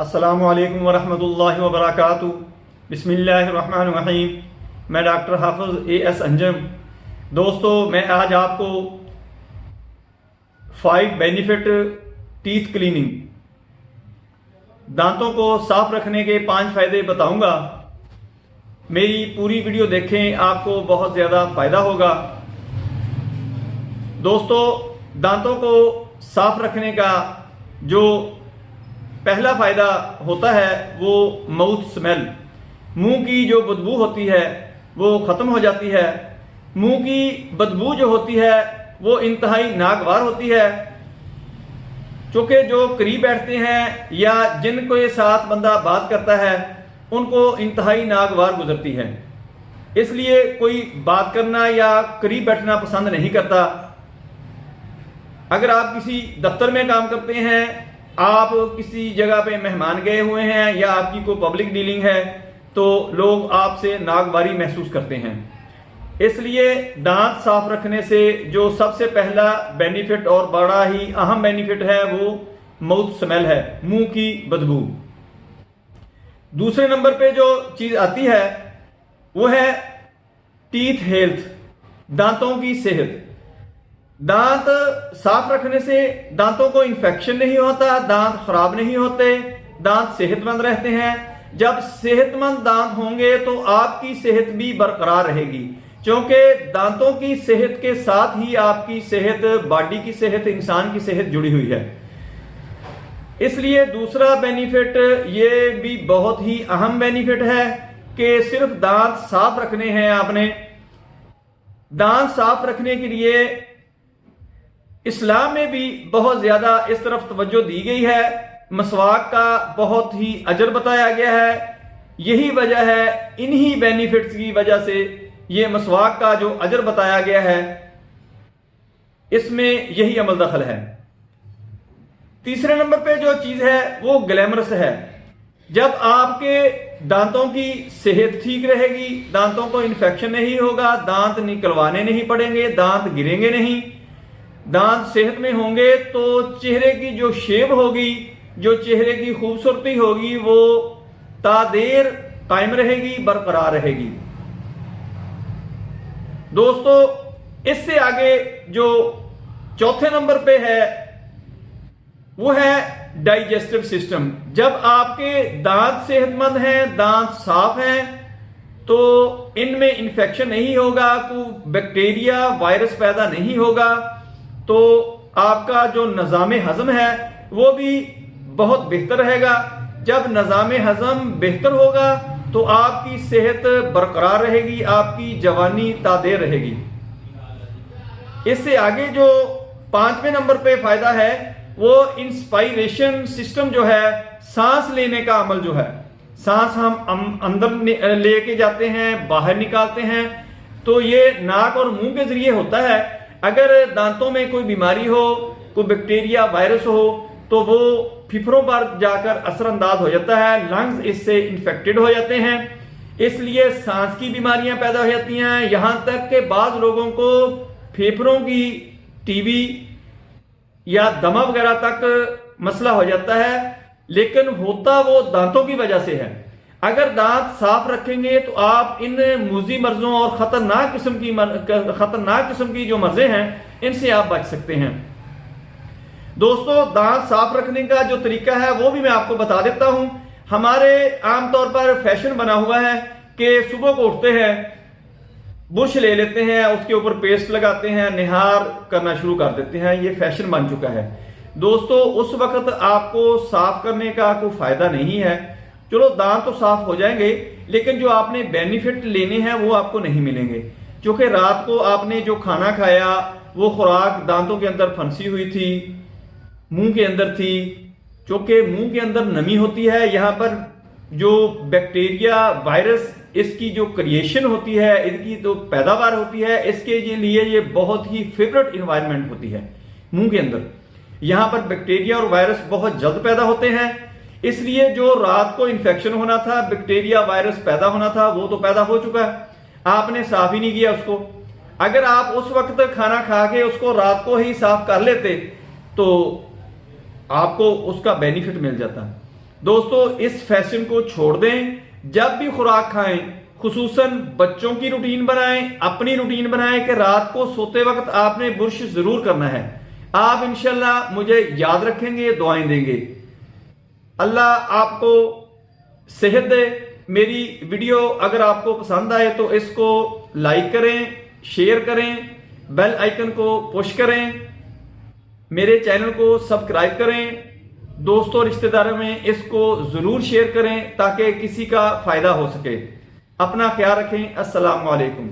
अस्सलामुअलैकुम वरहमतुल्लाहि वबरकातुहू। बिस्मिल्लाहिर्रहमानिर्रहीम। मैं डॉक्टर हाफिज़ ए.एस. अंजम। दोस्तों, मैं आज आपको 5 बेनिफिट टीथ क्लीनिंग, दांतों को साफ रखने के 5 फायदे बताऊंगा। मेरी पूरी वीडियो देखें, आपको बहुत ज़्यादा फ़ायदा होगा। दोस्तों, दांतों को साफ रखने का जो पहला फायदा होता है वो माउथ स्मेल, मुंह की जो बदबू होती है वो ख़त्म हो जाती है। मुंह की बदबू जो होती है वो इंतहाई नागवार होती है, क्योंकि जो करीब बैठते हैं या जिनके साथ बंदा बात करता है उनको इंतहाई नागवार गुजरती है। इसलिए कोई बात करना या करीब बैठना पसंद नहीं करता। अगर आप किसी दफ्तर में काम करते हैं, आप किसी जगह पे मेहमान गए हुए हैं या आपकी कोई पब्लिक डीलिंग है, तो लोग आपसे नागवारी महसूस करते हैं। इसलिए दांत साफ रखने से जो सबसे पहला बेनिफिट और बड़ा ही अहम बेनिफिट है वो माउथ स्मेल है, मुंह की बदबू। दूसरे नंबर पे जो चीज आती है वो है टीथ हेल्थ, दांतों की सेहत। दांत साफ रखने से दांतों को इन्फेक्शन नहीं होता, दांत खराब नहीं होते, दांत सेहतमंद रहते हैं। जब सेहतमंद दांत होंगे तो आपकी सेहत भी बरकरार रहेगी, क्योंकि दांतों की सेहत के साथ ही आपकी सेहत, बॉडी की सेहत, इंसान की सेहत जुड़ी हुई है। इसलिए दूसरा बेनिफिट ये भी बहुत ही अहम बेनिफिट है कि सिर्फ दांत साफ रखने हैं आपने। दांत साफ रखने के लिए इस्लाम में भी बहुत ज्यादा इस तरफ तवज्जो दी गई है। मसवाक का बहुत ही अजर बताया गया है। यही वजह है, इन्हीं बेनिफिट्स की वजह से ये मसवाक का जो अजर बताया गया है इसमें यही अमल दखल है। तीसरे नंबर पे जो चीज है वो ग्लैमरस है। जब आपके दांतों की सेहत ठीक रहेगी, दांतों को इन्फेक्शन नहीं होगा, दांत निकलवाने नहीं पड़ेंगे, दांत गिरेंगे नहीं, दांत सेहत में होंगे, तो चेहरे की जो शेप होगी, जो चेहरे की खूबसूरती होगी वो तादेर कायम रहेगी, बरकरार रहेगी। दोस्तों, इससे आगे जो चौथे नंबर पे है वो है डाइजेस्टिव सिस्टम। जब आपके दांत सेहतमंद हैं, दांत साफ हैं, तो इनमें इंफेक्शन नहीं होगा, कोई बैक्टीरिया, वायरस पैदा नहीं होगा, तो आपका जो निज़ाम हजम है वो भी बहुत बेहतर रहेगा। जब निज़ाम हजम बेहतर होगा तो आपकी सेहत बरकरार रहेगी, आपकी जवानी तादेर रहेगी। इससे आगे जो 5वें नंबर पे फायदा है वो इंस्पायरेशन सिस्टम जो है, सांस लेने का अमल जो है, सांस हम अंदर लेके जाते हैं, बाहर निकालते हैं, तो ये नाक और मुंह के जरिए होता है। अगर दांतों में कोई बीमारी हो, कोई बैक्टीरिया, वायरस हो, तो वो फेफड़ों पर जाकर असरअंदाज हो जाता है, लंग्स इससे इन्फेक्टेड हो जाते हैं। इसलिए सांस की बीमारियां पैदा हो जाती हैं। यहां तक कि बाज लोगों को फेफड़ों की टीबी या दमा वगैरह तक मसला हो जाता है, लेकिन होता वो दांतों की वजह से है। अगर दांत साफ रखेंगे तो आप इन मूजी मर्जों और खतरनाक किस्म की जो मर्जे हैं इनसे आप बच सकते हैं। दोस्तों, दांत साफ रखने का जो तरीका है वो भी मैं आपको बता देता हूं। हमारे आमतौर पर फैशन बना हुआ है कि सुबह को उठते हैं, बुरश ले लेते हैं, उसके ऊपर पेस्ट लगाते हैं, निहार करना शुरू कर देते हैं। ये फैशन बन चुका है। दोस्तों, उस वक्त आपको साफ करने का कोई फायदा नहीं है। चलो, दांत तो साफ हो जाएंगे, लेकिन जो आपने बेनिफिट लेने हैं वो आपको नहीं मिलेंगे, क्योंकि रात को आपने जो खाना खाया वो खुराक दांतों के अंदर फंसी हुई थी, मुंह के अंदर थी। क्योंकि मुंह के अंदर नमी होती है, यहां पर जो बैक्टीरिया, वायरस, इसकी जो क्रिएशन होती है, इनकी जो पैदावार होती है, इसके लिए ये बहुत ही फेवरेट इन्वायरमेंट होती है मुंह के अंदर। यहां पर बैक्टीरिया और वायरस बहुत जल्द पैदा होते हैं। इसलिए जो रात को इन्फेक्शन होना था, बैक्टीरिया, वायरस पैदा होना था, वो तो पैदा हो चुका है, आपने साफ ही नहीं किया उसको। अगर आप उस वक्त खाना खा के उसको रात को ही साफ कर लेते तो आपको उसका बेनिफिट मिल जाता। दोस्तों इस फैशन को छोड़ दें। जब भी खुराक खाएं, खुसूसन बच्चों की रूटीन बनाएं, अपनी रूटीन बनाएं कि रात को सोते वक्त आपने बुर्श जरूर करना है। आप इंशाल्लाह मुझे याद रखेंगे, दुआएं देंगे। अल्लाह आपको सेहत दे। मेरी वीडियो अगर आपको पसंद आए तो इसको लाइक करें, शेयर करें, बेल आइकन को पुश करें, मेरे चैनल को सब्सक्राइब करें, दोस्तों रिश्तेदारों में इसको जरूर शेयर करें ताकि किसी का फायदा हो सके। अपना ख्याल रखें। अस्सलाम वालेकुम।